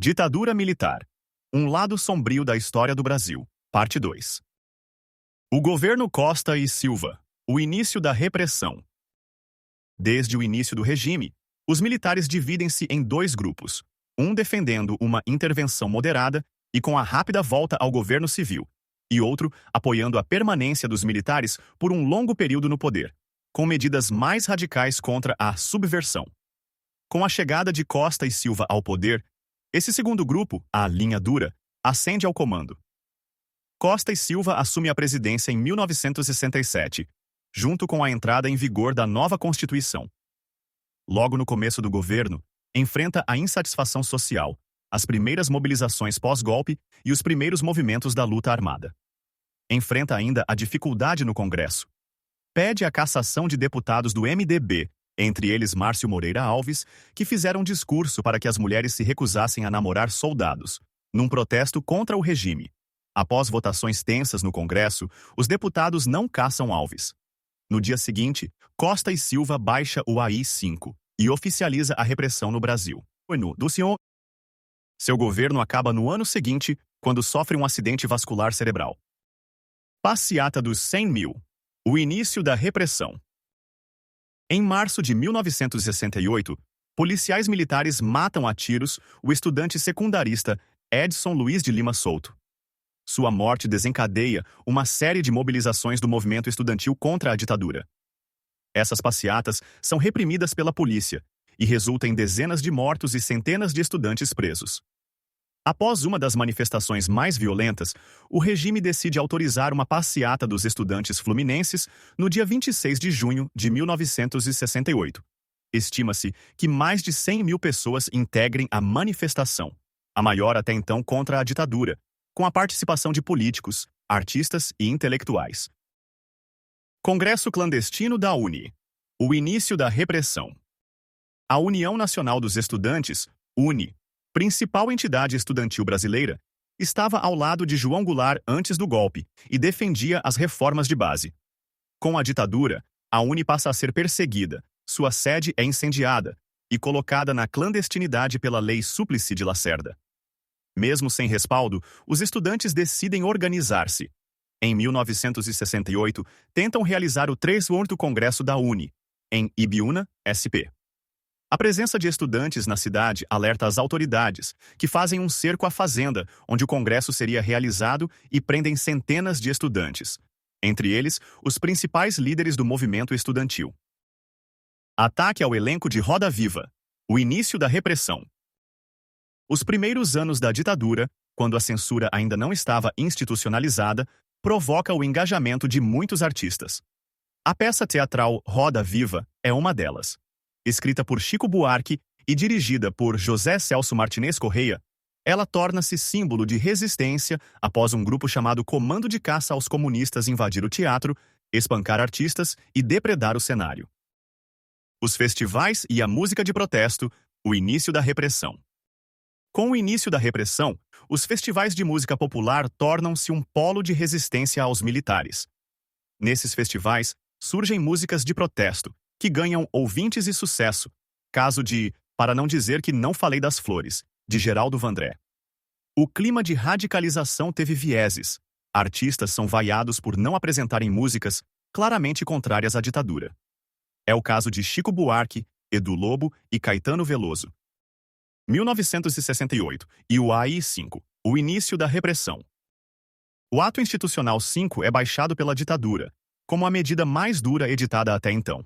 Ditadura militar. Um lado sombrio da história do Brasil. Parte 2. O governo Costa e Silva. O início da repressão. Desde o início do regime, os militares dividem-se em dois grupos, um defendendo uma intervenção moderada e com a rápida volta ao governo civil, e outro apoiando a permanência dos militares por um longo período no poder, com medidas mais radicais contra a subversão. Com a chegada de Costa e Silva ao poder, esse segundo grupo, a linha dura, ascende ao comando. Costa e Silva assume a presidência em 1967, junto com a entrada em vigor da nova Constituição. Logo no começo do governo, enfrenta a insatisfação social, as primeiras mobilizações pós-golpe e os primeiros movimentos da luta armada. Enfrenta ainda a dificuldade no Congresso. Pede a cassação de deputados do MDB, entre eles Márcio Moreira Alves, que fizeram discurso para que as mulheres se recusassem a namorar soldados, num protesto contra o regime. Após votações tensas no Congresso, os deputados não caçam Alves. No dia seguinte, Costa e Silva baixa o AI-5 e oficializa a repressão no Brasil. Seu governo acaba no ano seguinte, quando sofre um acidente vascular cerebral. Passeata dos 100 mil. O início da repressão. Em março de 1968, policiais militares matam a tiros o estudante secundarista Edson Luiz de Lima Souto. Sua morte desencadeia uma série de mobilizações do movimento estudantil contra a ditadura. Essas passeatas são reprimidas pela polícia e resultam em dezenas de mortos e centenas de estudantes presos. Após uma das manifestações mais violentas, o regime decide autorizar uma passeata dos estudantes fluminenses no dia 26 de junho de 1968. Estima-se que mais de 100 mil pessoas integrem a manifestação, a maior até então contra a ditadura, com a participação de políticos, artistas e intelectuais. Congresso Clandestino da UNE. O início da repressão. A União Nacional dos Estudantes, UNE, principal entidade estudantil brasileira, estava ao lado de João Goulart antes do golpe e defendia as reformas de base. Com a ditadura, a UNE passa a ser perseguida, sua sede é incendiada e colocada na clandestinidade pela Lei Súplice de Lacerda. Mesmo sem respaldo, os estudantes decidem organizar-se. Em 1968, tentam realizar o 3º Congresso da UNE, em Ibiúna, SP. A presença de estudantes na cidade alerta as autoridades, que fazem um cerco à fazenda, onde o congresso seria realizado, e prendem centenas de estudantes, entre eles os principais líderes do movimento estudantil. Ataque ao elenco de Roda Viva. O início da repressão. Os primeiros anos da ditadura, quando a censura ainda não estava institucionalizada, provoca o engajamento de muitos artistas. A peça teatral Roda Viva é uma delas. Escrita por Chico Buarque e dirigida por José Celso Martinez Correia, ela torna-se símbolo de resistência após um grupo chamado Comando de Caça aos Comunistas invadir o teatro, espancar artistas e depredar o cenário. Os festivais e a música de protesto, o início da repressão. Com o início da repressão, os festivais de música popular tornam-se um polo de resistência aos militares. Nesses festivais, surgem músicas de protesto, que ganham ouvintes e sucesso, caso de Para Não Dizer Que Não Falei das Flores, de Geraldo Vandré. O clima de radicalização teve vieses. Artistas são vaiados por não apresentarem músicas claramente contrárias à ditadura. É o caso de Chico Buarque, Edu Lobo e Caetano Veloso. 1968 e o AI-5, o início da repressão. O Ato Institucional 5 é baixado pela ditadura, como a medida mais dura editada até então.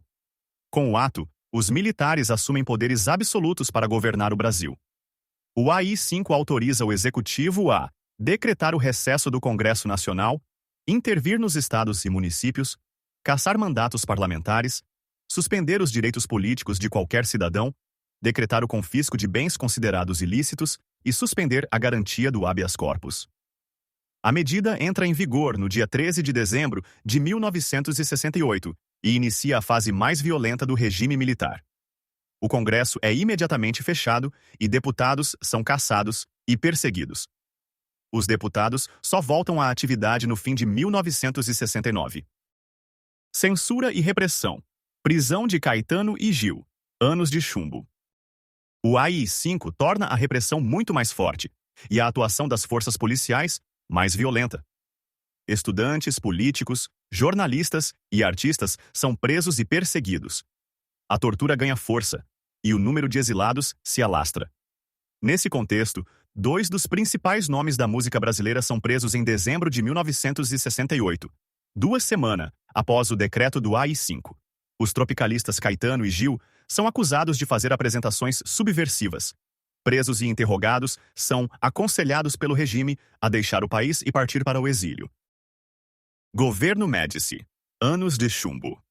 Com o ato, os militares assumem poderes absolutos para governar o Brasil. O AI-5 autoriza o Executivo a decretar o recesso do Congresso Nacional, intervir nos estados e municípios, cassar mandatos parlamentares, suspender os direitos políticos de qualquer cidadão, decretar o confisco de bens considerados ilícitos e suspender a garantia do habeas corpus. A medida entra em vigor no dia 13 de dezembro de 1968 e inicia a fase mais violenta do regime militar. O Congresso é imediatamente fechado e deputados são cassados e perseguidos. Os deputados só voltam à atividade no fim de 1969. Censura e repressão. Prisão de Caetano e Gil. Anos de chumbo. O AI-5 torna a repressão muito mais forte e a atuação das forças policiais mais violenta. Estudantes, políticos, jornalistas e artistas são presos e perseguidos. A tortura ganha força e o número de exilados se alastra. Nesse contexto, 2 dos principais nomes da música brasileira são presos em dezembro de 1968, 2 semanas após o decreto do AI-5. Os tropicalistas Caetano e Gil são acusados de fazer apresentações subversivas. Presos e interrogados são aconselhados pelo regime a deixar o país e partir para o exílio. Governo Médici. Anos de chumbo.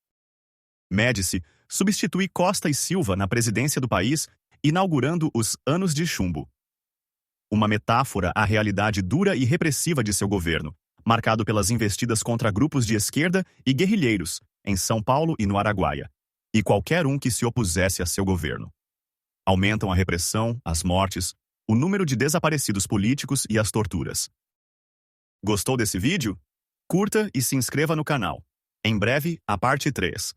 Médici substitui Costa e Silva na presidência do país, inaugurando os Anos de Chumbo. Uma metáfora à realidade dura e repressiva de seu governo, marcado pelas investidas contra grupos de esquerda e guerrilheiros, em São Paulo e no Araguaia, e qualquer um que se opusesse a seu governo. Aumentam a repressão, as mortes, o número de desaparecidos políticos e as torturas. Gostou desse vídeo? Curta e se inscreva no canal. Em breve, a parte 3.